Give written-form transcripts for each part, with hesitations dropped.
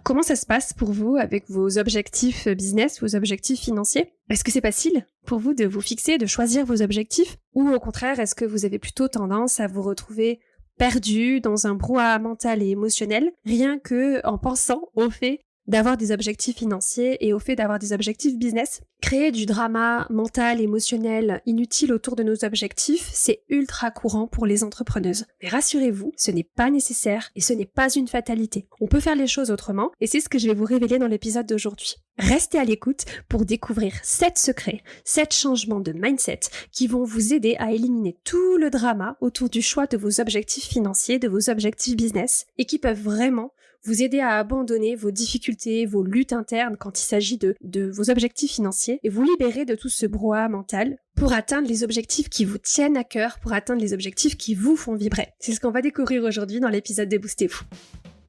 comment ça se passe pour vous avec vos objectifs business, vos objectifs financiers? Est-ce que c'est facile pour vous de vous fixer, de choisir vos objectifs? Ou au contraire, est-ce que vous avez plutôt tendance à vous retrouver perdu dans un brouhaha mental et émotionnel, rien que en pensant au fait d'avoir des objectifs financiers et au fait d'avoir des objectifs business? Créer du drama mental, émotionnel, inutile autour de nos objectifs, c'est ultra courant pour les entrepreneuses. Mais rassurez-vous, ce n'est pas nécessaire et ce n'est pas une fatalité. On peut faire les choses autrement et c'est ce que je vais vous révéler dans l'épisode d'aujourd'hui. Restez à l'écoute pour découvrir 7 secrets, 7 changements de mindset qui vont vous aider à éliminer tout le drama autour du choix de vos objectifs financiers, de vos objectifs business et qui peuvent vraiment vous aider à abandonner vos difficultés, vos luttes internes quand il s'agit de vos objectifs financiers et vous libérer de tout ce brouhaha mental pour atteindre les objectifs qui vous tiennent à cœur, pour atteindre les objectifs qui vous font vibrer. C'est ce qu'on va découvrir aujourd'hui dans l'épisode de Boostez-vous.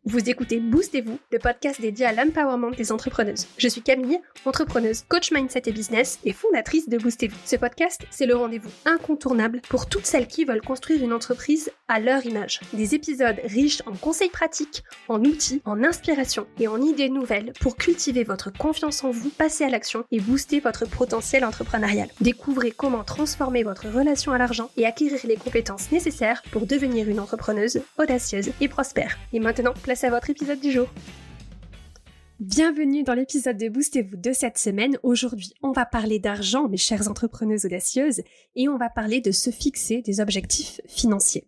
Vous écoutez Boostez-vous, le podcast dédié à l'empowerment des entrepreneuses. Je suis Camille, entrepreneuse, coach mindset et business et fondatrice de Boostez-vous. Ce podcast, c'est le rendez-vous incontournable pour toutes celles qui veulent construire une entreprise à leur image. Des épisodes riches en conseils pratiques, en outils, en inspiration et en idées nouvelles pour cultiver votre confiance en vous, passer à l'action et booster votre potentiel entrepreneurial. Découvrez comment transformer votre relation à l'argent et acquérir les compétences nécessaires pour devenir une entrepreneuse audacieuse et prospère. Et maintenant, place à votre épisode du jour. Bienvenue dans l'épisode de Boostez-vous de cette semaine. Aujourd'hui, on va parler d'argent, mes chères entrepreneuses audacieuses, et on va parler de se fixer des objectifs financiers.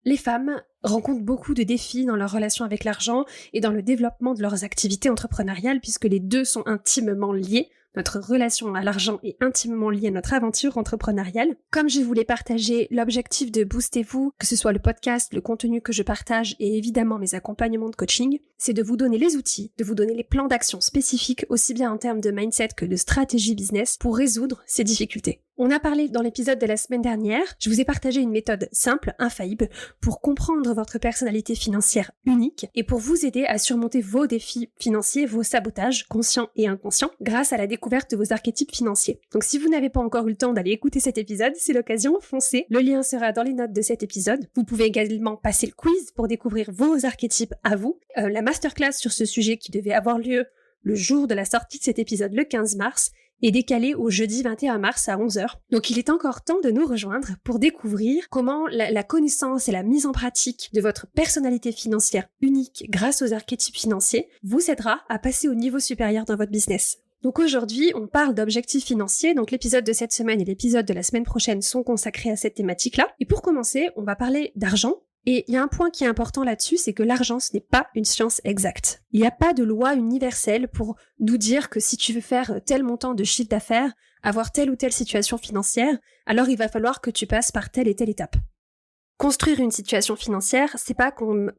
Les femmes rencontrent beaucoup de défis dans leur relation avec l'argent et dans le développement de leurs activités entrepreneuriales puisque les deux sont intimement liés. Notre relation à l'argent est intimement liée à notre aventure entrepreneuriale. Comme je voulais partager l'objectif de Boostez-vous, que ce soit le podcast, le contenu que je partage et évidemment mes accompagnements de coaching, c'est de vous donner les outils, de vous donner les plans d'action spécifiques aussi bien en termes de mindset que de stratégie business pour résoudre ces difficultés. On a parlé dans l'épisode de la semaine dernière, je vous ai partagé une méthode simple, infaillible, pour comprendre votre personnalité financière unique et pour vous aider à surmonter vos défis financiers, vos sabotages conscients et inconscients grâce à la découverte de vos archétypes financiers. Donc si vous n'avez pas encore eu le temps d'aller écouter cet épisode, c'est l'occasion, foncez. Le lien sera dans les notes de cet épisode. Vous pouvez également passer le quiz pour découvrir vos archétypes à vous. La masterclass sur ce sujet qui devait avoir lieu le jour de la sortie de cet épisode, le 15 mars, est décalé au jeudi 21 mars à 11h. Donc il est encore temps de nous rejoindre pour découvrir comment la connaissance et la mise en pratique de votre personnalité financière unique grâce aux archétypes financiers vous aidera à passer au niveau supérieur dans votre business. Donc aujourd'hui, on parle d'objectifs financiers, donc l'épisode de cette semaine et l'épisode de la semaine prochaine sont consacrés à cette thématique-là. Et pour commencer, on va parler d'argent. Et il y a un point qui est important là-dessus, c'est que l'argent, ce n'est pas une science exacte. Il n'y a pas de loi universelle pour nous dire que si tu veux faire tel montant de chiffre d'affaires, avoir telle ou telle situation financière, alors il va falloir que tu passes par telle et telle étape. Construire une situation financière, c'est pas comme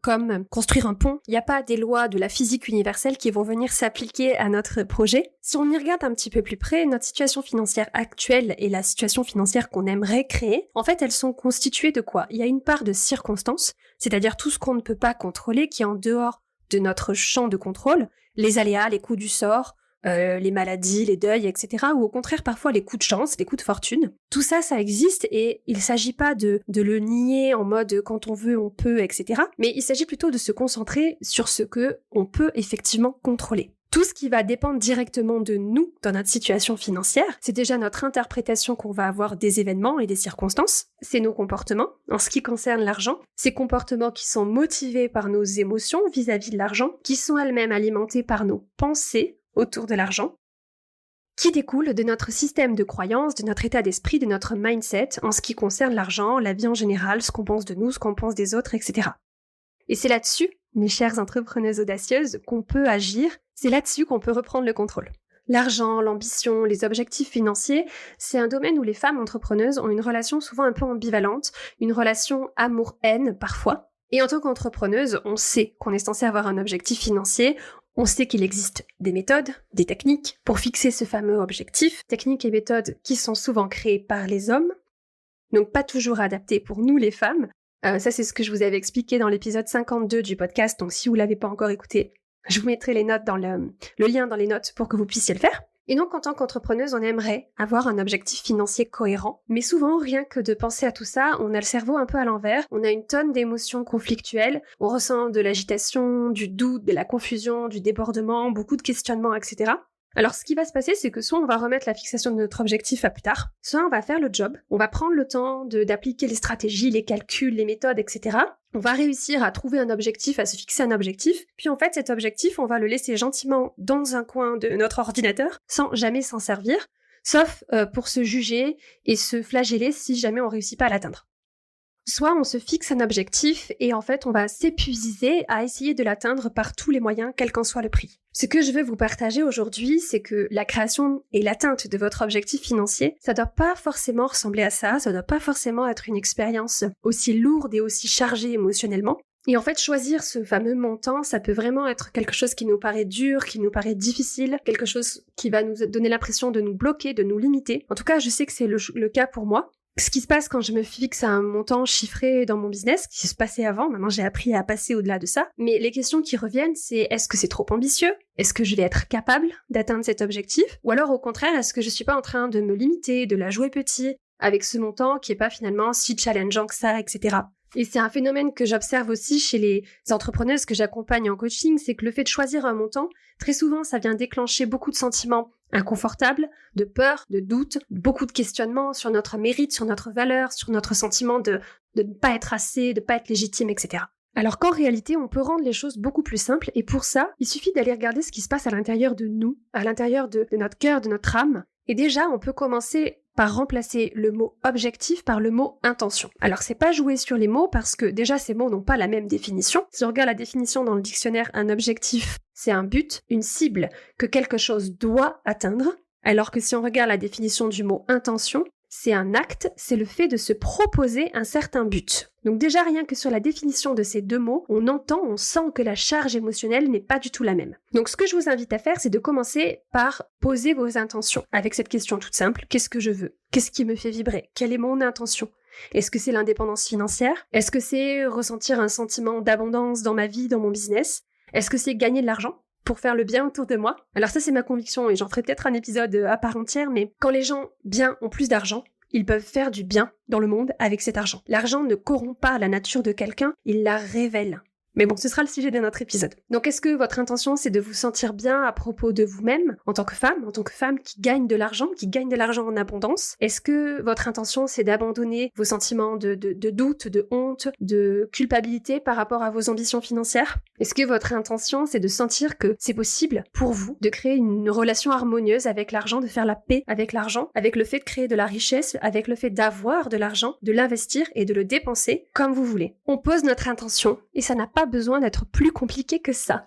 construire un pont. Il n'y a pas des lois de la physique universelle qui vont venir s'appliquer à notre projet. Si on y regarde un petit peu plus près, notre situation financière actuelle et la situation financière qu'on aimerait créer, en fait, elles sont constituées de quoi? Il y a une part de circonstances, c'est-à-dire tout ce qu'on ne peut pas contrôler, qui est en dehors de notre champ de contrôle, les aléas, les coups du sort, les maladies, les deuils, etc. Ou au contraire parfois les coups de chance, les coups de fortune. Tout ça, ça existe et il s'agit pas de le nier en mode quand on veut, on peut, etc. Mais il s'agit plutôt de se concentrer sur ce que on peut effectivement contrôler. Tout ce qui va dépendre directement de nous dans notre situation financière, c'est déjà notre interprétation qu'on va avoir des événements et des circonstances. C'est nos comportements. En ce qui concerne l'argent, ces comportements qui sont motivés par nos émotions vis-à-vis de l'argent, qui sont elles-mêmes alimentés par nos pensées autour de l'argent, qui découle de notre système de croyances, de notre état d'esprit, de notre mindset en ce qui concerne l'argent, la vie en général, ce qu'on pense de nous, ce qu'on pense des autres, etc. Et c'est là-dessus, mes chères entrepreneuses audacieuses, qu'on peut agir, c'est là-dessus qu'on peut reprendre le contrôle. L'argent, l'ambition, les objectifs financiers, c'est un domaine où les femmes entrepreneuses ont une relation souvent un peu ambivalente, une relation amour-haine parfois. Et en tant qu'entrepreneuse, on sait qu'on est censé avoir un objectif financier, on sait qu'il existe des méthodes, des techniques pour fixer ce fameux objectif, techniques et méthodes qui sont souvent créées par les hommes, donc pas toujours adaptées pour nous les femmes. Ça c'est ce que je vous avais expliqué dans l'épisode 52 du podcast, donc si vous l'avez pas encore écouté, je vous mettrai les notes dans le lien dans les notes pour que vous puissiez le faire. Et donc, en tant qu'entrepreneuse, on aimerait avoir un objectif financier cohérent. Mais souvent, rien que de penser à tout ça, on a le cerveau un peu à l'envers. On a une tonne d'émotions conflictuelles. On ressent de l'agitation, du doute, de la confusion, du débordement, beaucoup de questionnements, etc. Alors, ce qui va se passer, c'est que soit on va remettre la fixation de notre objectif à plus tard, soit on va faire le job, on va prendre le temps d'appliquer les stratégies, les calculs, les méthodes, etc. On va réussir à trouver un objectif, à se fixer un objectif, puis en fait, cet objectif, on va le laisser gentiment dans un coin de notre ordinateur, sans jamais s'en servir, sauf pour se juger et se flageller si jamais on réussit pas à l'atteindre. Soit on se fixe un objectif et en fait on va s'épuiser à essayer de l'atteindre par tous les moyens, quel qu'en soit le prix. Ce que je veux vous partager aujourd'hui, c'est que la création et l'atteinte de votre objectif financier, ça doit pas forcément ressembler à ça doit pas forcément être une expérience aussi lourde et aussi chargée émotionnellement. Et en fait, choisir ce fameux montant, ça peut vraiment être quelque chose qui nous paraît dur, qui nous paraît difficile, quelque chose qui va nous donner l'impression de nous bloquer, de nous limiter. En tout cas, je sais que c'est le cas pour moi. Ce qui se passe quand je me fixe à un montant chiffré dans mon business, qui se passait avant, maintenant j'ai appris à passer au-delà de ça, mais les questions qui reviennent, c'est est-ce que c'est trop ambitieux? Est-ce que je vais être capable d'atteindre cet objectif? Ou alors au contraire, est-ce que je suis pas en train de me limiter, de la jouer petit, avec ce montant qui est pas finalement si challengeant que ça, etc. Et c'est un phénomène que j'observe aussi chez les entrepreneuses que j'accompagne en coaching, c'est que le fait de choisir un montant, très souvent ça vient déclencher beaucoup de sentiments inconfortables, de peur, de doute, beaucoup de questionnements sur notre mérite, sur notre valeur, sur notre sentiment de ne pas être assez, de ne pas être légitime, etc. Alors qu'en réalité, on peut rendre les choses beaucoup plus simples et pour ça, il suffit d'aller regarder ce qui se passe à l'intérieur de nous, à l'intérieur de notre cœur, de notre âme. Et déjà, on peut commencer par remplacer le mot objectif par le mot intention. Alors c'est pas jouer sur les mots parce que déjà ces mots n'ont pas la même définition. Si on regarde la définition dans le dictionnaire, un objectif, c'est un but, une cible que quelque chose doit atteindre. Alors que si on regarde la définition du mot intention, c'est un acte, c'est le fait de se proposer un certain but. Donc déjà rien que sur la définition de ces deux mots, on entend, on sent que la charge émotionnelle n'est pas du tout la même. Donc ce que je vous invite à faire, c'est de commencer par poser vos intentions avec cette question toute simple. Qu'est-ce que je veux? Qu'est-ce qui me fait vibrer? Quelle est mon intention? Est-ce que c'est l'indépendance financière? Est-ce que c'est ressentir un sentiment d'abondance dans ma vie, dans mon business? Est-ce que c'est gagner de l'argent pour faire le bien autour de moi? Alors ça c'est ma conviction et j'en ferai peut-être un épisode à part entière, mais quand les gens bien ont plus d'argent, ils peuvent faire du bien dans le monde avec cet argent. L'argent ne corrompt pas la nature de quelqu'un, il la révèle. Mais bon, ce sera le sujet d'un autre épisode. Donc est-ce que votre intention c'est de vous sentir bien à propos de vous-même en tant que femme qui gagne de l'argent, en abondance? Est-ce que votre intention c'est d'abandonner vos sentiments de doute, de honte, de culpabilité par rapport à vos ambitions financières? Est-ce que votre intention c'est de sentir que c'est possible pour vous de créer une relation harmonieuse avec l'argent, de faire la paix avec l'argent, avec le fait de créer de la richesse, avec le fait d'avoir de l'argent, de l'investir et de le dépenser comme vous voulez? On pose notre intention et ça n'a pas besoin d'être plus compliqué que ça.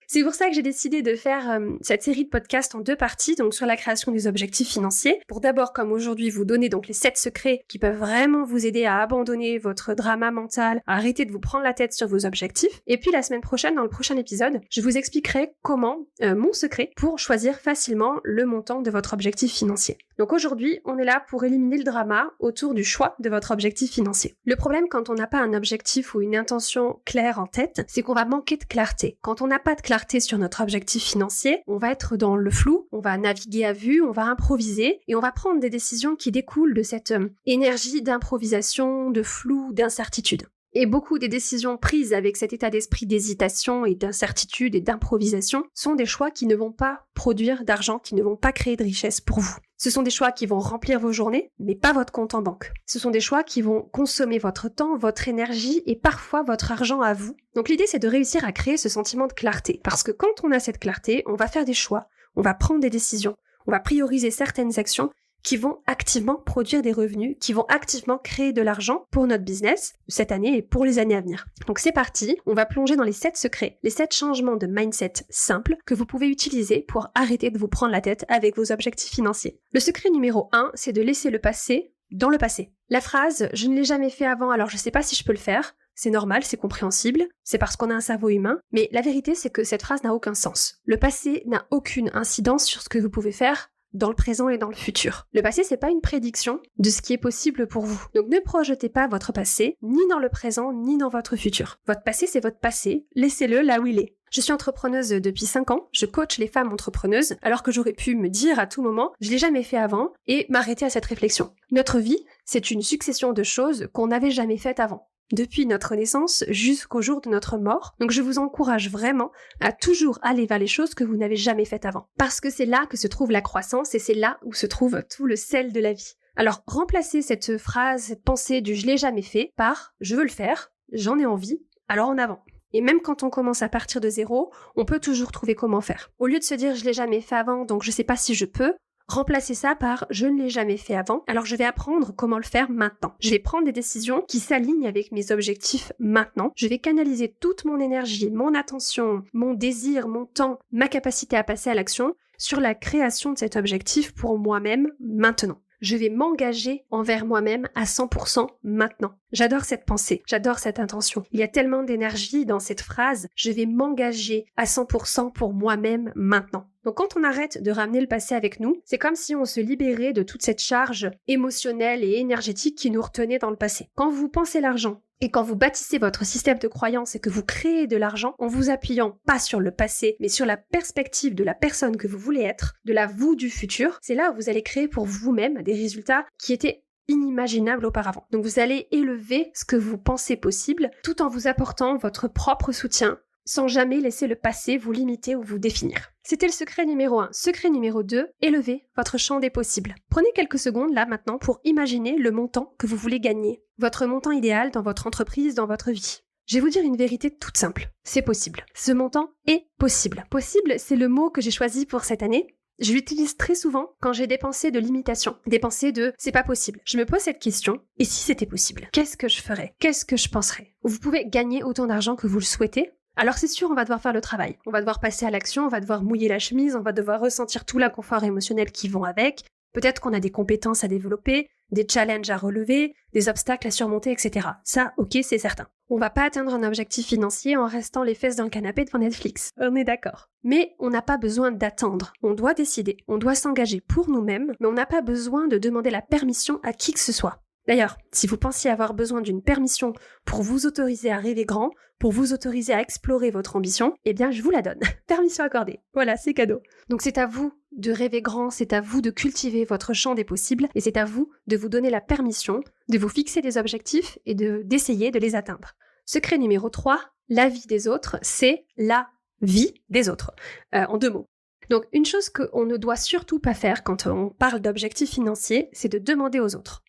C'est pour ça que j'ai décidé de faire cette série de podcasts en 2 parties, donc sur la création des objectifs financiers, pour d'abord, comme aujourd'hui, vous donner donc les 7 secrets qui peuvent vraiment vous aider à abandonner votre drama mental, à arrêter de vous prendre la tête sur vos objectifs. Et puis la semaine prochaine, dans le prochain épisode, je vous expliquerai comment, mon secret pour choisir facilement le montant de votre objectif financier. Donc aujourd'hui, on est là pour éliminer le drama autour du choix de votre objectif financier. Le problème quand on n'a pas un objectif ou une intention claire en tête, c'est qu'on va manquer de clarté. Quand on n'a pas de clarté sur notre objectif financier, on va être dans le flou, on va naviguer à vue, on va improviser et on va prendre des décisions qui découlent de cette énergie d'improvisation, de flou, d'incertitude. Et beaucoup des décisions prises avec cet état d'esprit d'hésitation et d'incertitude et d'improvisation sont des choix qui ne vont pas produire d'argent, qui ne vont pas créer de richesse pour vous. Ce sont des choix qui vont remplir vos journées, mais pas votre compte en banque. Ce sont des choix qui vont consommer votre temps, votre énergie et parfois votre argent à vous. Donc l'idée c'est de réussir à créer ce sentiment de clarté. Parce que quand on a cette clarté, on va faire des choix, on va prendre des décisions, on va prioriser certaines actions qui vont activement produire des revenus, qui vont activement créer de l'argent pour notre business cette année et pour les années à venir. Donc c'est parti, on va plonger dans les 7 secrets, les 7 changements de mindset simples que vous pouvez utiliser pour arrêter de vous prendre la tête avec vos objectifs financiers. Le secret numéro 1, c'est de laisser le passé dans le passé. La phrase « je ne l'ai jamais fait avant, alors je sais pas si je peux le faire », c'est normal, c'est compréhensible, c'est parce qu'on a un cerveau humain, mais la vérité c'est que cette phrase n'a aucun sens. Le passé n'a aucune incidence sur ce que vous pouvez faire dans le présent et dans le futur. Le passé, c'est pas une prédiction de ce qui est possible pour vous. Donc ne projetez pas votre passé, ni dans le présent, ni dans votre futur. Votre passé, c'est votre passé, laissez-le là où il est. Je suis entrepreneuse depuis 5 ans, je coach les femmes entrepreneuses, alors que j'aurais pu me dire à tout moment, je l'ai jamais fait avant, et m'arrêter à cette réflexion. Notre vie, c'est une succession de choses qu'on n'avait jamais faites avant, depuis notre naissance jusqu'au jour de notre mort. Donc je vous encourage vraiment à toujours aller vers les choses que vous n'avez jamais faites avant. Parce que c'est là que se trouve la croissance et c'est là où se trouve tout le sel de la vie. Alors remplacez cette phrase, cette pensée du je l'ai jamais fait par je veux le faire, j'en ai envie, alors en avant. Et même quand on commence à partir de zéro, on peut toujours trouver comment faire. Au lieu de se dire je l'ai jamais fait avant, donc je sais pas si je peux, remplacez ça par je ne l'ai jamais fait avant, alors je vais apprendre comment le faire maintenant. Je vais prendre des décisions qui s'alignent avec mes objectifs maintenant. Je vais canaliser toute mon énergie, mon attention, mon désir, mon temps, ma capacité à passer à l'action sur la création de cet objectif pour moi-même maintenant. Je vais m'engager envers moi-même à 100% maintenant. J'adore cette pensée, j'adore cette intention. Il y a tellement d'énergie dans cette phrase, je vais m'engager à 100% pour moi-même maintenant. Donc quand on arrête de ramener le passé avec nous, c'est comme si on se libérait de toute cette charge émotionnelle et énergétique qui nous retenait dans le passé. Quand vous pensez l'argent, et quand vous bâtissez votre système de croyance et que vous créez de l'argent en vous appuyant pas sur le passé, mais sur la perspective de la personne que vous voulez être, de la vous du futur, c'est là où vous allez créer pour vous-même des résultats qui étaient inimaginables auparavant. Donc vous allez élever ce que vous pensez possible tout en vous apportant votre propre soutien sans jamais laisser le passé vous limiter ou vous définir. C'était le secret numéro 1. Secret numéro 2, élevez votre champ des possibles. Prenez quelques secondes là maintenant pour imaginer le montant que vous voulez gagner. Votre montant idéal dans votre entreprise, dans votre vie. Je vais vous dire une vérité toute simple. C'est possible. Ce montant est possible. Possible, c'est le mot que j'ai choisi pour cette année. Je l'utilise très souvent quand j'ai des pensées de limitation, des pensées de « c'est pas possible ». Je me pose cette question, et si c'était possible ? Qu'est-ce que je ferais ? Qu'est-ce que je penserais ? Vous pouvez gagner autant d'argent que vous le souhaitez. Alors c'est sûr, on va devoir faire le travail. On va devoir passer à l'action, on va devoir mouiller la chemise, on va devoir ressentir tout l'inconfort émotionnel qui vont avec. Peut-être qu'on a des compétences à développer, des challenges à relever, des obstacles à surmonter, etc. Ça, ok, c'est certain. On va pas atteindre un objectif financier en restant les fesses d'un canapé devant Netflix. On est d'accord. Mais on n'a pas besoin d'attendre. On doit décider, on doit s'engager pour nous-mêmes, mais on n'a pas besoin de demander la permission à qui que ce soit. D'ailleurs, si vous pensiez avoir besoin d'une permission pour vous autoriser à rêver grand, pour vous autoriser à explorer votre ambition, eh bien je vous la donne. Permission accordée. Voilà, c'est cadeau. Donc c'est à vous de rêver grand, c'est à vous de cultiver votre champ des possibles et c'est à vous de vous donner la permission de vous fixer des objectifs et d'essayer de les atteindre. Secret numéro 3, la vie des autres, c'est la vie des autres. En 2 mots. Donc une chose qu'on ne doit surtout pas faire quand on parle d'objectifs financiers, c'est de demander aux autres.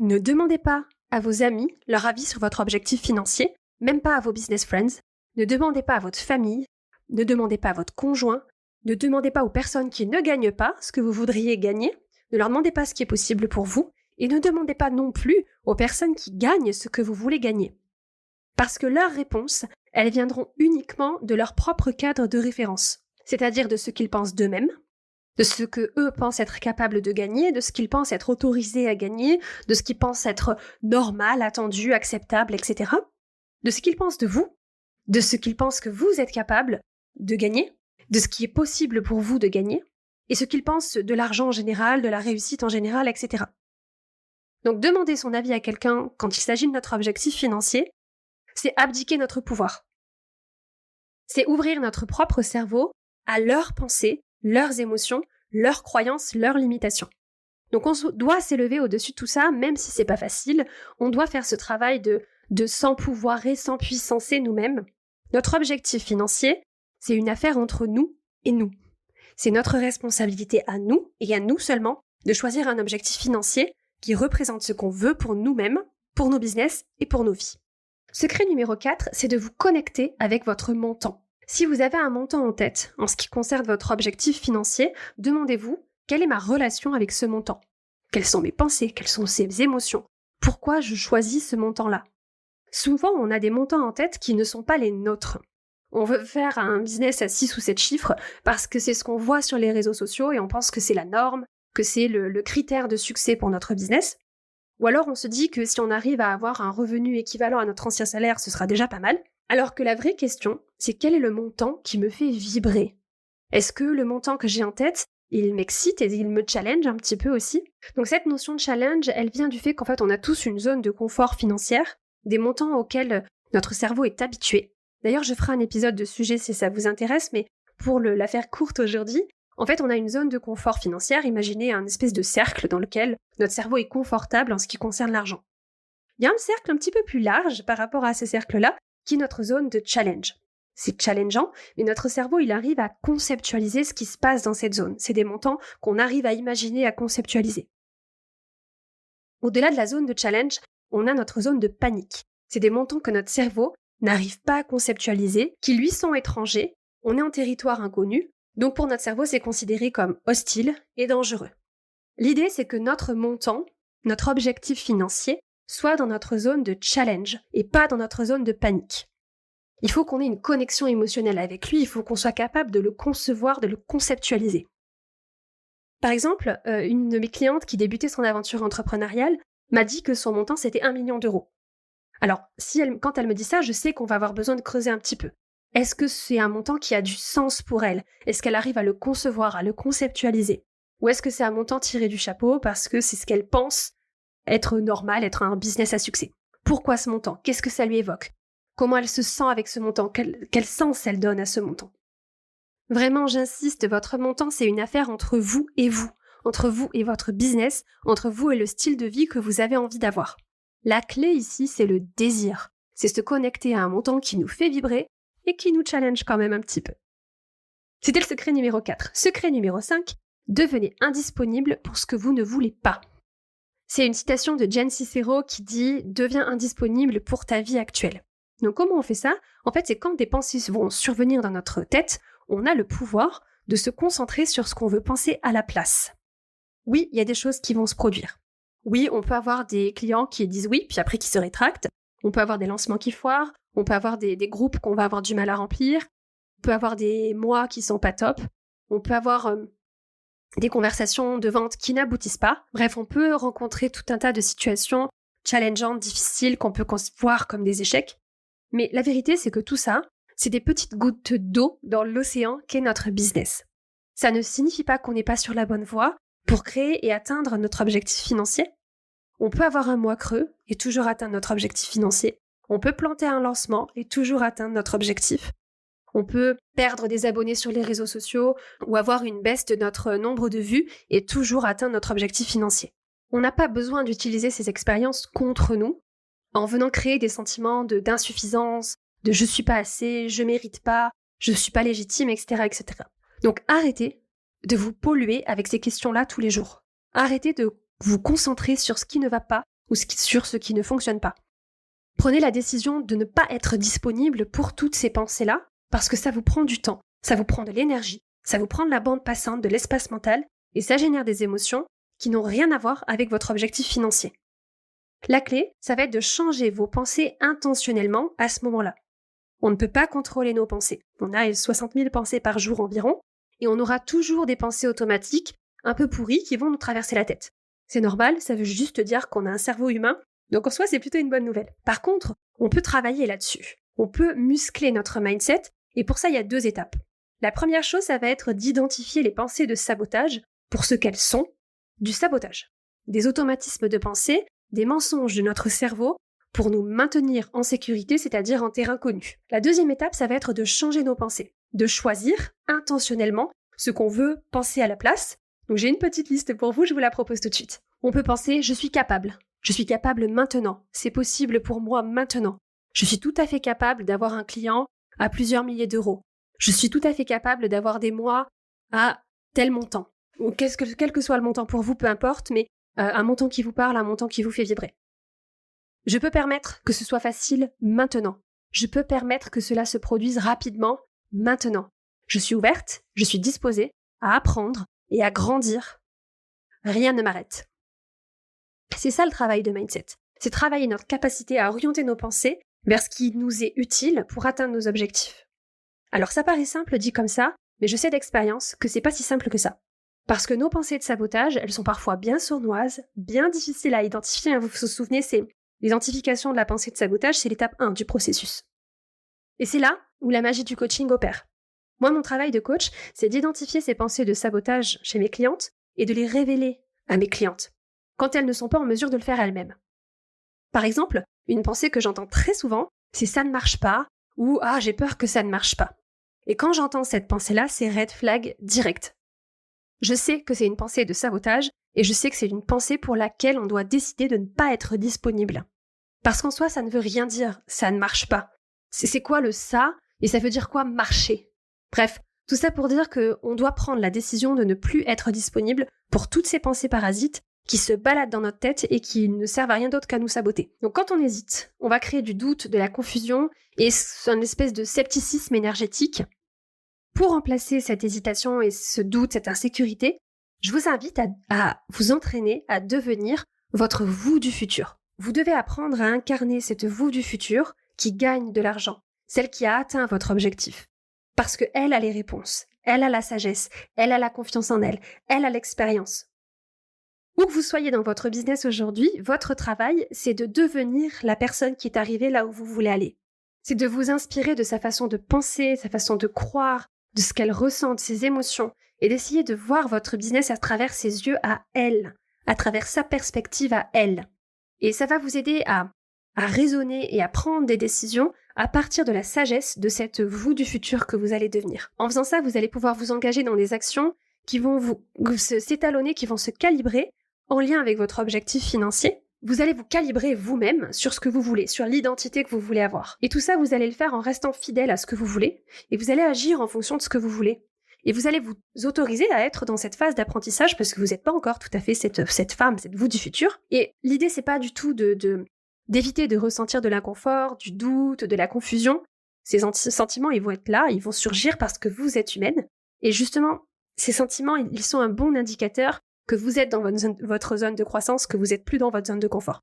Ne demandez pas à vos amis leur avis sur votre objectif financier, même pas à vos business friends. Ne demandez pas à votre famille, ne demandez pas à votre conjoint, ne demandez pas aux personnes qui ne gagnent pas ce que vous voudriez gagner, ne leur demandez pas ce qui est possible pour vous, et ne demandez pas non plus aux personnes qui gagnent ce que vous voulez gagner. Parce que leurs réponses, elles viendront uniquement de leur propre cadre de référence, c'est-à-dire de ce qu'ils pensent d'eux-mêmes, de ce que eux pensent être capables de gagner, de ce qu'ils pensent être autorisés à gagner, de ce qu'ils pensent être normal, attendu, acceptable, etc. De ce qu'ils pensent de vous, de ce qu'ils pensent que vous êtes capable de gagner, de ce qui est possible pour vous de gagner, et ce qu'ils pensent de l'argent en général, de la réussite en général, etc. Donc demander son avis à quelqu'un quand il s'agit de notre objectif financier, c'est abdiquer notre pouvoir. C'est ouvrir notre propre cerveau à leurs pensées, leurs émotions, leurs croyances, leurs limitations. Donc on doit s'élever au-dessus de tout ça, même si c'est pas facile. On doit faire ce travail de s'empouvoirer, s'empuissancer nous-mêmes. Notre objectif financier, c'est une affaire entre nous et nous. C'est notre responsabilité à nous, et à nous seulement, de choisir un objectif financier qui représente ce qu'on veut pour nous-mêmes, pour nos business et pour nos vies. Secret numéro 4, c'est de vous connecter avec votre montant. Si vous avez un montant en tête en ce qui concerne votre objectif financier, demandez-vous quelle est ma relation avec ce montant ? Quelles sont mes pensées ? Quelles sont ces émotions ? Pourquoi je choisis ce montant-là ? Souvent, on a des montants en tête qui ne sont pas les nôtres. On veut faire un business à 6 ou 7 chiffres parce que c'est ce qu'on voit sur les réseaux sociaux et on pense que c'est la norme, que c'est le critère de succès pour notre business. Ou alors on se dit que si on arrive à avoir un revenu équivalent à notre ancien salaire, ce sera déjà pas mal. Alors que la vraie question, c'est quel est le montant qui me fait vibrer ? Est-ce que le montant que j'ai en tête, il m'excite et il me challenge un petit peu aussi ? Donc cette notion de challenge, elle vient du fait qu'en fait on a tous une zone de confort financière, des montants auxquels notre cerveau est habitué. D'ailleurs, je ferai un épisode de sujet si ça vous intéresse, mais pour la faire courte aujourd'hui, en fait, on a une zone de confort financière. Imaginez un espèce de cercle dans lequel notre cerveau est confortable en ce qui concerne l'argent. Il y a un cercle un petit peu plus large par rapport à ce cercle-là, qui est notre zone de challenge. C'est challengeant, mais notre cerveau, il arrive à conceptualiser ce qui se passe dans cette zone. C'est des montants qu'on arrive à imaginer, à conceptualiser. Au-delà de la zone de challenge, on a notre zone de panique. C'est des montants que notre cerveau n'arrive pas à conceptualiser, qui lui sont étrangers. On est en territoire inconnu, donc pour notre cerveau, c'est considéré comme hostile et dangereux. L'idée, c'est que notre montant, notre objectif financier, soit dans notre zone de challenge et pas dans notre zone de panique. Il faut qu'on ait une connexion émotionnelle avec lui, il faut qu'on soit capable de le concevoir, de le conceptualiser. Par exemple, une de mes clientes qui débutait son aventure entrepreneuriale m'a dit que son montant c'était 1 million d'euros. Alors, quand elle me dit ça, je sais qu'on va avoir besoin de creuser un petit peu. Est-ce que c'est un montant qui a du sens pour elle? Est-ce qu'elle arrive à le concevoir, à le conceptualiser? Ou est-ce que c'est un montant tiré du chapeau parce que c'est ce qu'elle pense être normal, être un business à succès? Pourquoi ce montant? Qu'est-ce que ça lui évoque? Comment elle se sent avec ce montant? Quel sens elle donne à ce montant? Vraiment, j'insiste, votre montant, c'est une affaire entre vous et votre business, entre vous et le style de vie que vous avez envie d'avoir. La clé ici, c'est le désir. C'est se connecter à un montant qui nous fait vibrer et qui nous challenge quand même un petit peu. C'était le secret numéro 4. Secret numéro 5, devenez indisponible pour ce que vous ne voulez pas. C'est une citation de Jen Sincero qui dit « Deviens indisponible pour ta vie actuelle ». Donc comment on fait ça? En fait, c'est quand des pensées vont survenir dans notre tête, on a le pouvoir de se concentrer sur ce qu'on veut penser à la place. Oui, il y a des choses qui vont se produire. Oui, on peut avoir des clients qui disent oui, puis après qui se rétractent. On peut avoir des lancements qui foirent. On peut avoir des groupes qu'on va avoir du mal à remplir. On peut avoir des mois qui sont pas top. On peut avoir des conversations de vente qui n'aboutissent pas. Bref, on peut rencontrer tout un tas de situations challengeantes, difficiles, qu'on peut voir comme des échecs. Mais la vérité, c'est que tout ça, c'est des petites gouttes d'eau dans l'océan qu'est notre business. Ça ne signifie pas qu'on n'est pas sur la bonne voie pour créer et atteindre notre objectif financier. On peut avoir un mois creux et toujours atteindre notre objectif financier. On peut planter un lancement et toujours atteindre notre objectif. On peut perdre des abonnés sur les réseaux sociaux ou avoir une baisse de notre nombre de vues et toujours atteindre notre objectif financier. On n'a pas besoin d'utiliser ces expériences contre nous en venant créer des sentiments d'insuffisance, de je suis pas assez, je mérite pas, je suis pas légitime, etc., etc. Donc arrêtez de vous polluer avec ces questions-là tous les jours. Arrêtez de vous concentrer sur ce qui ne va pas ou sur ce qui ne fonctionne pas. Prenez la décision de ne pas être disponible pour toutes ces pensées-là parce que ça vous prend du temps, ça vous prend de l'énergie, ça vous prend de la bande passante, de l'espace mental et ça génère des émotions qui n'ont rien à voir avec votre objectif financier. La clé, ça va être de changer vos pensées intentionnellement à ce moment-là. On ne peut pas contrôler nos pensées. On a 60 000 pensées par jour environ, et on aura toujours des pensées automatiques un peu pourries qui vont nous traverser la tête. C'est normal, ça veut juste dire qu'on a un cerveau humain, donc en soi c'est plutôt une bonne nouvelle. Par contre, on peut travailler là-dessus. On peut muscler notre mindset, et pour ça il y a 2 étapes. La première chose, ça va être d'identifier les pensées de sabotage pour ce qu'elles sont, du sabotage. Des automatismes de pensée, des mensonges de notre cerveau pour nous maintenir en sécurité, c'est-à-dire en terrain connu. La deuxième étape, ça va être de changer nos pensées, de choisir intentionnellement ce qu'on veut penser à la place. Donc j'ai une petite liste pour vous, je vous la propose tout de suite. On peut penser « je suis capable maintenant, c'est possible pour moi maintenant. Je suis tout à fait capable d'avoir un client à plusieurs milliers d'euros. Je suis tout à fait capable d'avoir des mois à tel montant. » Ou quel que soit le montant pour vous, peu importe, mais un montant qui vous parle, un montant qui vous fait vibrer. Je peux permettre que ce soit facile maintenant. Je peux permettre que cela se produise rapidement maintenant. Je suis ouverte, je suis disposée à apprendre et à grandir. Rien ne m'arrête. C'est ça le travail de mindset. C'est travailler notre capacité à orienter nos pensées vers ce qui nous est utile pour atteindre nos objectifs. Alors ça paraît simple dit comme ça, mais je sais d'expérience que c'est pas si simple que ça. Parce que nos pensées de sabotage, elles sont parfois bien sournoises, bien difficiles à identifier. Vous vous souvenez, c'est l'identification de la pensée de sabotage, c'est l'étape 1 du processus. Et c'est là où la magie du coaching opère. Moi, mon travail de coach, c'est d'identifier ces pensées de sabotage chez mes clientes et de les révéler à mes clientes, quand elles ne sont pas en mesure de le faire elles-mêmes. Par exemple, une pensée que j'entends très souvent, c'est « ça ne marche pas » ou « Ah, j'ai peur que ça ne marche pas ». Et quand j'entends cette pensée-là, c'est red flag direct. Je sais que c'est une pensée de sabotage et je sais que c'est une pensée pour laquelle on doit décider de ne pas être disponible. Parce qu'en soi, ça ne veut rien dire, ça ne marche pas. C'est quoi le ça et ça veut dire quoi marcher? Bref, tout ça pour dire qu'on doit prendre la décision de ne plus être disponible pour toutes ces pensées parasites qui se baladent dans notre tête et qui ne servent à rien d'autre qu'à nous saboter. Donc quand on hésite, on va créer du doute, de la confusion et une espèce de scepticisme énergétique. Pour remplacer cette hésitation et ce doute, cette insécurité, je vous invite à vous entraîner à devenir votre vous du futur. Vous devez apprendre à incarner cette vous du futur qui gagne de l'argent, celle qui a atteint votre objectif. Parce qu'elle a les réponses, elle a la sagesse, elle a la confiance en elle, elle a l'expérience. Où que vous soyez dans votre business aujourd'hui, votre travail, c'est de devenir la personne qui est arrivée là où vous voulez aller. C'est de vous inspirer de sa façon de penser, sa façon de croire, de ce qu'elle ressent, de ses émotions, et d'essayer de voir votre business à travers ses yeux à elle, à travers sa perspective à elle. Et ça va vous aider à raisonner et à prendre des décisions à partir de la sagesse de cette vous du futur que vous allez devenir. En faisant ça, vous allez pouvoir vous engager dans des actions qui vont s'étalonner, qui vont se calibrer en lien avec votre objectif financier. Vous allez vous calibrer vous-même sur ce que vous voulez, sur l'identité que vous voulez avoir. Et tout ça, vous allez le faire en restant fidèle à ce que vous voulez, et vous allez agir en fonction de ce que vous voulez. Et vous allez vous autoriser à être dans cette phase d'apprentissage parce que vous n'êtes pas encore tout à fait cette femme, cette vous du futur. Et l'idée, c'est pas du tout d'éviter de ressentir de l'inconfort, du doute, de la confusion. Ces sentiments, ils vont être là, ils vont surgir parce que vous êtes humaine. Et justement, ces sentiments, ils sont un bon indicateur que vous êtes dans votre zone de croissance, que vous n'êtes plus dans votre zone de confort.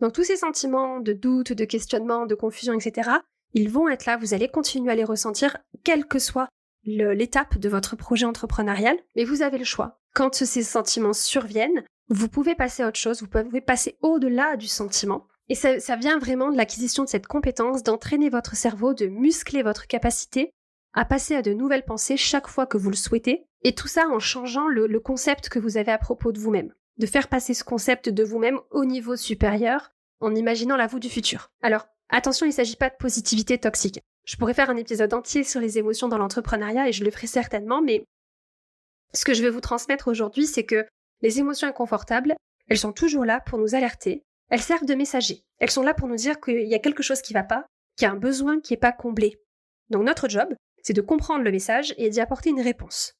Donc tous ces sentiments de doute, de questionnement, de confusion, etc., ils vont être là, vous allez continuer à les ressentir, quelle que soit l'étape de votre projet entrepreneurial, mais vous avez le choix. Quand ces sentiments surviennent, vous pouvez passer à autre chose, vous pouvez passer au-delà du sentiment. Et ça vient vraiment de l'acquisition de cette compétence, d'entraîner votre cerveau, de muscler votre capacité à passer à de nouvelles pensées chaque fois que vous le souhaitez, et tout ça en changeant le concept que vous avez à propos de vous-même. De faire passer ce concept de vous-même au niveau supérieur en imaginant la vous du futur. Alors, attention, il ne s'agit pas de positivité toxique. Je pourrais faire un épisode entier sur les émotions dans l'entrepreneuriat et je le ferai certainement, mais ce que je vais vous transmettre aujourd'hui, c'est que les émotions inconfortables, elles sont toujours là pour nous alerter. Elles servent de messagers. Elles sont là pour nous dire qu'il y a quelque chose qui ne va pas, qu'il y a un besoin qui n'est pas comblé. Donc notre job, c'est de comprendre le message et d'y apporter une réponse.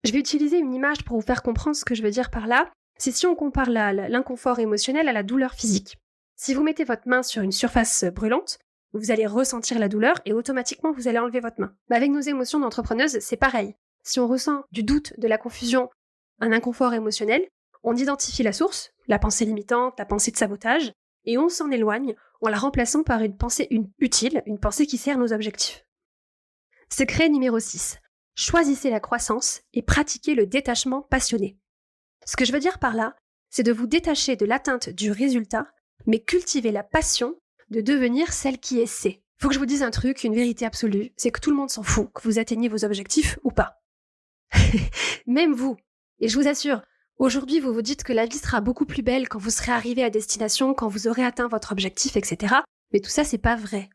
Je vais utiliser une image pour vous faire comprendre ce que je veux dire par là. C'est si on compare l'inconfort émotionnel à la douleur physique. Si vous mettez votre main sur une surface brûlante, vous allez ressentir la douleur et automatiquement vous allez enlever votre main. Avec nos émotions d'entrepreneuse, c'est pareil. Si on ressent du doute, de la confusion, un inconfort émotionnel, on identifie la source, la pensée limitante, la pensée de sabotage, et on s'en éloigne en la remplaçant par une pensée utile, une pensée qui sert nos objectifs. Secret numéro 6. Choisissez la croissance et pratiquez le détachement passionné. Ce que je veux dire par là, c'est de vous détacher de l'atteinte du résultat, mais cultiver la passion de devenir celle qui est c'est. Faut que je vous dise un truc, une vérité absolue, c'est que tout le monde s'en fout que vous atteigniez vos objectifs ou pas. Même vous. Et je vous assure, aujourd'hui vous vous dites que la vie sera beaucoup plus belle quand vous serez arrivé à destination, quand vous aurez atteint votre objectif, etc. Mais tout ça, c'est pas vrai.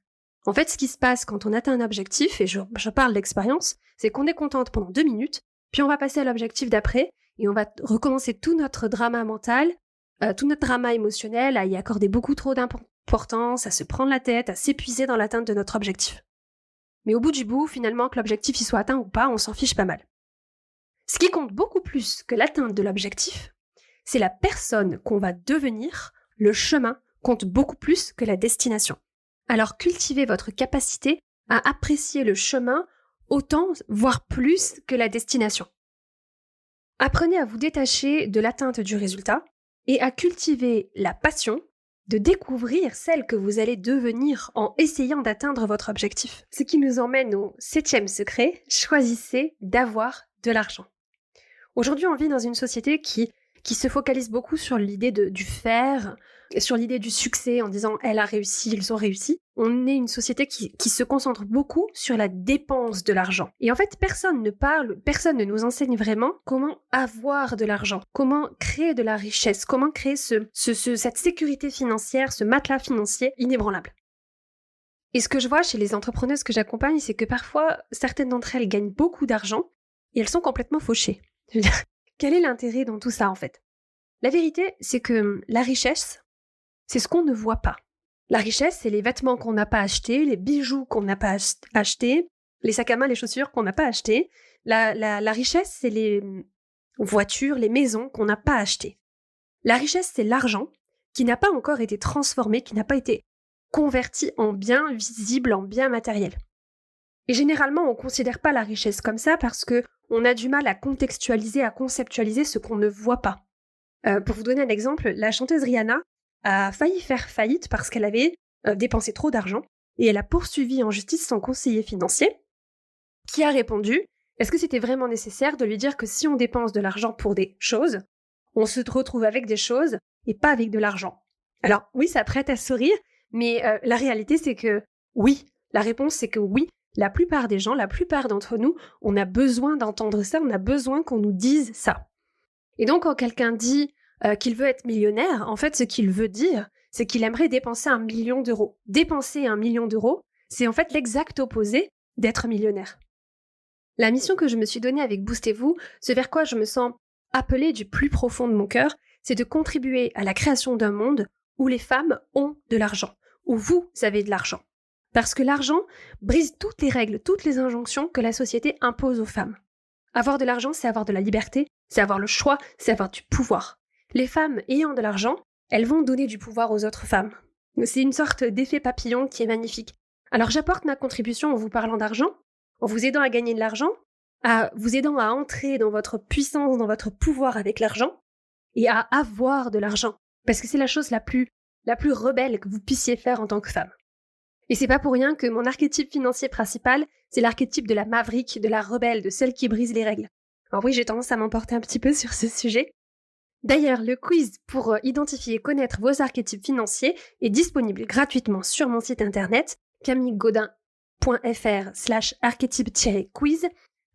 En fait, ce qui se passe quand on atteint un objectif, et je parle d'expérience, c'est qu'on est contente pendant 2 minutes, puis on va passer à l'objectif d'après, et on va recommencer tout notre drama mental, tout notre drama émotionnel, à y accorder beaucoup trop d'importance, à se prendre la tête, à s'épuiser dans l'atteinte de notre objectif. Mais au bout du bout, finalement, que l'objectif y soit atteint ou pas, on s'en fiche pas mal. Ce qui compte beaucoup plus que l'atteinte de l'objectif, c'est la personne qu'on va devenir, le chemin compte beaucoup plus que la destination. Alors cultivez votre capacité à apprécier le chemin autant, voire plus que la destination. Apprenez à vous détacher de l'atteinte du résultat et à cultiver la passion de découvrir celle que vous allez devenir en essayant d'atteindre votre objectif. Ce qui nous emmène au 7e secret, choisissez d'avoir de l'argent. Aujourd'hui, on vit dans une société qui se focalise beaucoup sur l'idée du faire, sur l'idée du succès en disant « elle a réussi, ils ont réussi ». On est une société qui se concentre beaucoup sur la dépense de l'argent. Et en fait, personne ne nous enseigne vraiment comment avoir de l'argent, comment créer de la richesse, comment créer cette sécurité financière, ce matelas financier inébranlable. Et ce que je vois chez les entrepreneuses que j'accompagne, c'est que parfois, certaines d'entre elles gagnent beaucoup d'argent et elles sont complètement fauchées. Je veux dire, quel est l'intérêt dans tout ça, en fait? La vérité, c'est que la richesse, c'est ce qu'on ne voit pas. La richesse, c'est les vêtements qu'on n'a pas achetés, les bijoux qu'on n'a pas achetés, les sacs à main, les chaussures qu'on n'a pas achetés. La richesse, c'est les voitures, les maisons qu'on n'a pas achetées. La richesse, c'est l'argent qui n'a pas encore été transformé, qui n'a pas été converti en bien visible, en bien matériel. Et généralement, on ne considère pas la richesse comme ça parce qu'on a du mal à contextualiser, à conceptualiser ce qu'on ne voit pas. Pour vous donner un exemple, la chanteuse Rihanna a failli faire faillite parce qu'elle avait dépensé trop d'argent et elle a poursuivi en justice son conseiller financier qui a répondu « Est-ce que c'était vraiment nécessaire de lui dire que si on dépense de l'argent pour des choses, on se retrouve avec des choses et pas avec de l'argent ?» Alors oui, ça prête à sourire, mais la réalité c'est que oui, la réponse c'est que oui, la plupart des gens, la plupart d'entre nous, on a besoin d'entendre ça, on a besoin qu'on nous dise ça. Et donc quand quelqu'un dit qu'il veut être millionnaire, en fait ce qu'il veut dire, c'est qu'il aimerait dépenser 1 million d'euros. Dépenser 1 million d'euros, c'est en fait l'exact opposé d'être millionnaire. La mission que je me suis donnée avec Boostez-vous, ce vers quoi je me sens appelée du plus profond de mon cœur, c'est de contribuer à la création d'un monde où les femmes ont de l'argent, où vous avez de l'argent. Parce que l'argent brise toutes les règles, toutes les injonctions que la société impose aux femmes. Avoir de l'argent, c'est avoir de la liberté, c'est avoir le choix, c'est avoir du pouvoir. Les femmes ayant de l'argent, elles vont donner du pouvoir aux autres femmes. C'est une sorte d'effet papillon qui est magnifique. Alors j'apporte ma contribution en vous parlant d'argent, en vous aidant à gagner de l'argent, à vous aidant à entrer dans votre puissance, dans votre pouvoir avec l'argent, et à avoir de l'argent. Parce que c'est la chose la plus rebelle que vous puissiez faire en tant que femme. Et c'est pas pour rien que mon archétype financier principal, c'est l'archétype de la maverick, de la rebelle, de celle qui brise les règles. Alors oui, j'ai tendance à m'emporter un petit peu sur ce sujet. D'ailleurs, le quiz pour identifier et connaître vos archétypes financiers est disponible gratuitement sur mon site internet camillegaudin.fr/archétype-quiz.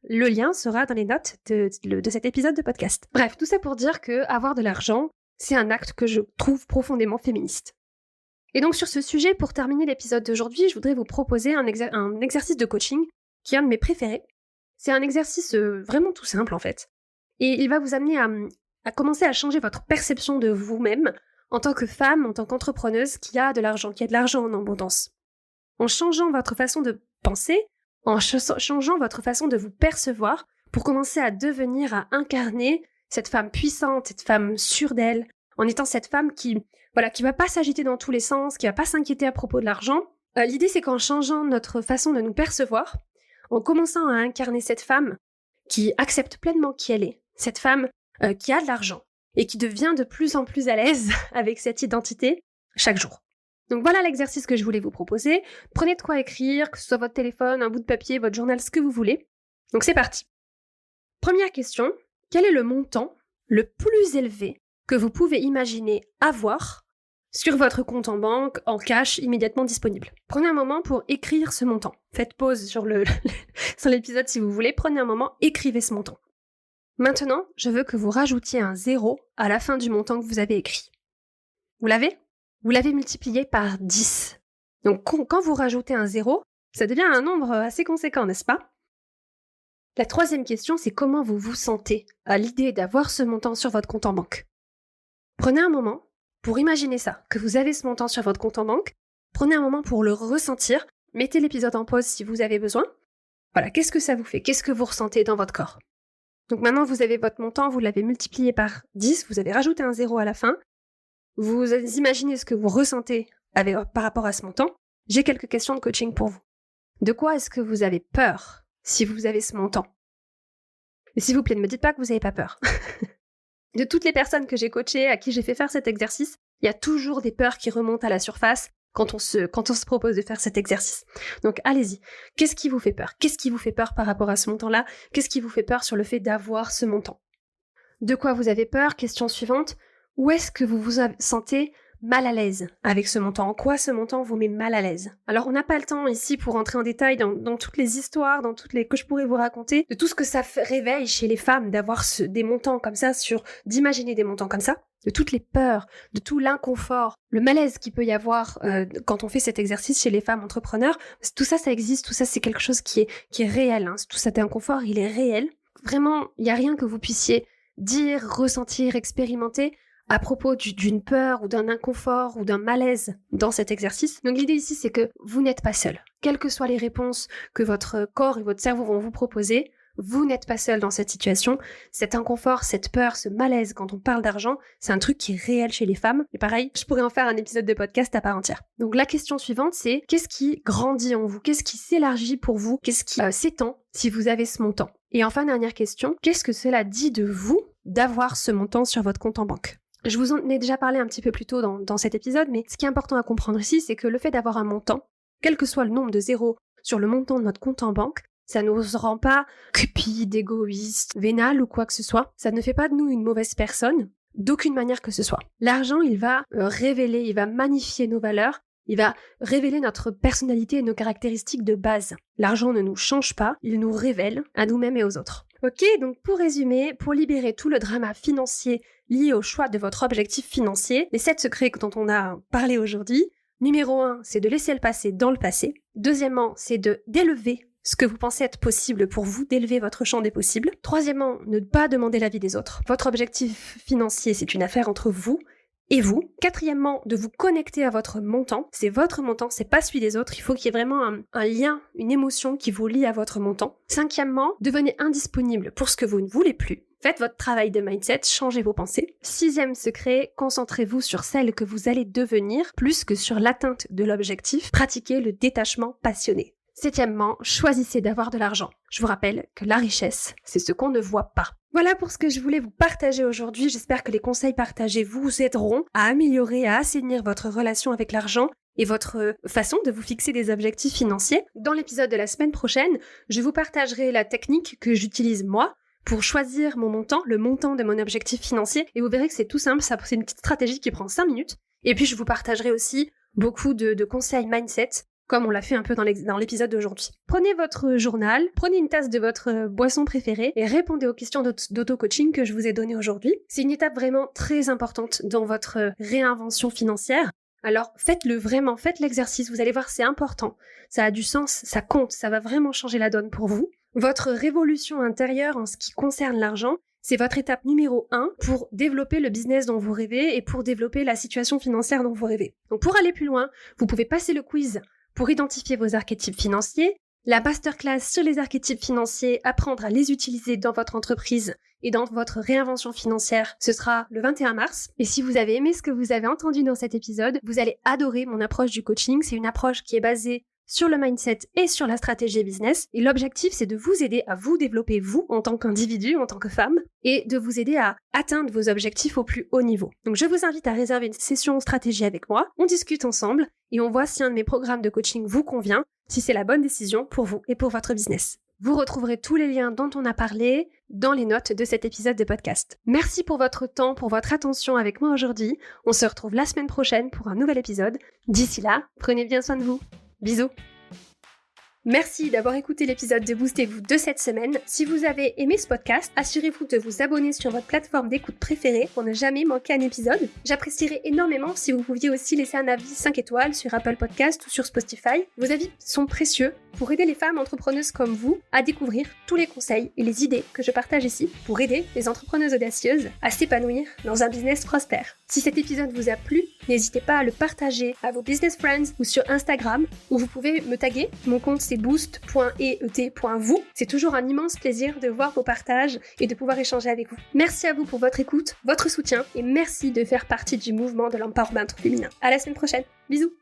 Le lien sera dans les notes de cet épisode de podcast. Bref, tout ça pour dire que avoir de l'argent, c'est un acte que je trouve profondément féministe. Et donc sur ce sujet, pour terminer l'épisode d'aujourd'hui, je voudrais vous proposer un exercice de coaching qui est un de mes préférés. C'est un exercice vraiment tout simple en fait. Et il va vous amener à commencer à changer votre perception de vous-même en tant que femme, en tant qu'entrepreneuse qui a de l'argent en abondance. En changeant votre façon de penser, en changeant votre façon de vous percevoir pour commencer à devenir, à incarner cette femme puissante, cette femme sûre d'elle, en étant cette femme qui va pas s'agiter dans tous les sens, qui va pas s'inquiéter à propos de l'argent. L'idée, c'est qu'en changeant notre façon de nous percevoir, en commençant à incarner cette femme qui accepte pleinement qui elle est, cette femme qui a de l'argent et qui devient de plus en plus à l'aise avec cette identité chaque jour. Donc voilà l'exercice que je voulais vous proposer. Prenez de quoi écrire, que ce soit votre téléphone, un bout de papier, votre journal, ce que vous voulez. Donc c'est parti. Première question, quel est le montant le plus élevé que vous pouvez imaginer avoir sur votre compte en banque, en cash, immédiatement disponible? Prenez un moment pour écrire ce montant. Faites pause sur l'épisode si vous voulez. Prenez un moment, écrivez ce montant. Maintenant, je veux que vous rajoutiez un 0 à la fin du montant que vous avez écrit. Vous l'avez ? Vous l'avez multiplié par 10. Donc quand vous rajoutez un 0, ça devient un nombre assez conséquent, n'est-ce pas ? La troisième question, c'est comment vous vous sentez à l'idée d'avoir ce montant sur votre compte en banque. Prenez un moment pour imaginer ça, que vous avez ce montant sur votre compte en banque. Prenez un moment pour le ressentir. Mettez l'épisode en pause si vous avez besoin. Voilà, qu'est-ce que ça vous fait ? Qu'est-ce que vous ressentez dans votre corps ? Donc maintenant, vous avez votre montant, vous l'avez multiplié par 10, vous avez rajouté un 0 à la fin. Vous imaginez ce que vous ressentez par rapport à ce montant. J'ai quelques questions de coaching pour vous. De quoi est-ce que vous avez peur si vous avez ce montant ? Et s'il vous plaît, ne me dites pas que vous n'avez pas peur. De toutes les personnes que j'ai coachées, à qui j'ai fait faire cet exercice, il y a toujours des peurs qui remontent à la surface quand on se propose de faire cet exercice. Donc allez-y. Qu'est-ce qui vous fait peur ? Qu'est-ce qui vous fait peur par rapport à ce montant-là ? Qu'est-ce qui vous fait peur sur le fait d'avoir ce montant ? De quoi vous avez peur ? Question suivante. Où est-ce que vous vous sentez mal à l'aise avec ce montant? En quoi ce montant vous met mal à l'aise? Alors on n'a pas le temps ici pour rentrer en détail dans toutes les histoires, que je pourrais vous raconter, de tout ce que ça réveille chez les femmes d'avoir des montants comme ça, d'imaginer des montants comme ça, de toutes les peurs, de tout l'inconfort, le malaise qu'il peut y avoir quand on fait cet exercice chez les femmes entrepreneurs. Tout ça, ça existe, tout ça c'est quelque chose qui est réel, hein. Tout cet inconfort, il est réel. Vraiment, il n'y a rien que vous puissiez dire, ressentir, expérimenter à propos d'une peur ou d'un inconfort ou d'un malaise dans cet exercice. Donc l'idée ici, c'est que vous n'êtes pas seul. Quelles que soient les réponses que votre corps et votre cerveau vont vous proposer, vous n'êtes pas seul dans cette situation. Cet inconfort, cette peur, ce malaise quand on parle d'argent, c'est un truc qui est réel chez les femmes. Et pareil, je pourrais en faire un épisode de podcast à part entière. Donc la question suivante, c'est qu'est-ce qui grandit en vous? Qu'est-ce qui s'élargit pour vous? Qu'est-ce qui s'étend si vous avez ce montant? Et enfin, dernière question, qu'est-ce que cela dit de vous d'avoir ce montant sur votre compte en banque? Je vous en ai déjà parlé un petit peu plus tôt dans cet épisode, mais ce qui est important à comprendre ici, c'est que le fait d'avoir un montant, quel que soit le nombre de zéros sur le montant de notre compte en banque, ça ne nous rend pas cupides, égoïstes, vénales ou quoi que ce soit. Ça ne fait pas de nous une mauvaise personne, d'aucune manière que ce soit. L'argent, il va révéler, il va magnifier nos valeurs, il va révéler notre personnalité et nos caractéristiques de base. L'argent ne nous change pas, il nous révèle à nous-mêmes et aux autres. Ok, donc pour résumer, pour libérer tout le drama financier lié au choix de votre objectif financier, les 7 secrets dont on a parlé aujourd'hui. Numéro 1, c'est de laisser le passé dans le passé. Deuxièmement, c'est d'élever ce que vous pensez être possible pour vous, d'élever votre champ des possibles. Troisièmement, ne pas demander l'avis des autres. Votre objectif financier, c'est une affaire entre vous et vous. Quatrièmement, de vous connecter à votre montant. C'est votre montant, c'est pas celui des autres. Il faut qu'il y ait vraiment un lien, une émotion qui vous lie à votre montant. Cinquièmement, devenez indisponible pour ce que vous ne voulez plus. Faites votre travail de mindset, changez vos pensées. Sixième secret, concentrez-vous sur celle que vous allez devenir plus que sur l'atteinte de l'objectif. Pratiquez le détachement passionné. Septièmement, choisissez d'avoir de l'argent. Je vous rappelle que la richesse, c'est ce qu'on ne voit pas. Voilà pour ce que je voulais vous partager aujourd'hui. J'espère que les conseils partagés vous aideront à améliorer, à assainir votre relation avec l'argent et votre façon de vous fixer des objectifs financiers. Dans l'épisode de la semaine prochaine, je vous partagerai la technique que j'utilise moi pour choisir mon montant, le montant de mon objectif financier. Et vous verrez que c'est tout simple, c'est une petite stratégie qui prend 5 minutes. Et puis je vous partagerai aussi beaucoup de conseils mindset, comme on l'a fait un peu dans l'épisode d'aujourd'hui. Prenez votre journal, prenez une tasse de votre boisson préférée et répondez aux questions d'auto-coaching que je vous ai données aujourd'hui. C'est une étape vraiment très importante dans votre réinvention financière. Alors faites-le vraiment, faites l'exercice, vous allez voir, c'est important. Ça a du sens, ça compte, ça va vraiment changer la donne pour vous. Votre révolution intérieure en ce qui concerne l'argent, c'est votre étape numéro 1 pour développer le business dont vous rêvez et pour développer la situation financière dont vous rêvez. Donc pour aller plus loin, vous pouvez passer le quiz pour identifier vos archétypes financiers, la masterclass sur les archétypes financiers, apprendre à les utiliser dans votre entreprise et dans votre réinvention financière, ce sera le 21 mars. Et si vous avez aimé ce que vous avez entendu dans cet épisode, vous allez adorer mon approche du coaching. C'est une approche qui est basée sur le mindset et sur la stratégie business. Et l'objectif, c'est de vous aider à vous développer, vous, en tant qu'individu, en tant que femme, et de vous aider à atteindre vos objectifs au plus haut niveau. Donc je vous invite à réserver une session stratégie avec moi, on discute ensemble, et on voit si un de mes programmes de coaching vous convient, si c'est la bonne décision pour vous et pour votre business. Vous retrouverez tous les liens dont on a parlé dans les notes de cet épisode de podcast. Merci pour votre temps, pour votre attention avec moi aujourd'hui. On se retrouve la semaine prochaine pour un nouvel épisode. D'ici là, prenez bien soin de vous. Bisous. Merci d'avoir écouté l'épisode de Boostez-vous de cette semaine. Si vous avez aimé ce podcast, assurez-vous de vous abonner sur votre plateforme d'écoute préférée pour ne jamais manquer un épisode. J'apprécierais énormément si vous pouviez aussi laisser un avis 5 étoiles sur Apple Podcast ou sur Spotify. Vos avis sont précieux pour aider les femmes entrepreneuses comme vous à découvrir tous les conseils et les idées que je partage ici pour aider les entrepreneuses audacieuses à s'épanouir dans un business prospère. Si cet épisode vous a plu, n'hésitez pas à le partager à vos business friends ou sur Instagram où vous pouvez me taguer. Mon compte c'est boost.et.vous. C'est toujours un immense plaisir de voir vos partages et de pouvoir échanger avec vous. Merci à vous pour votre écoute, votre soutien et merci de faire partie du mouvement de l'empowerment féminin. À la semaine prochaine. Bisous.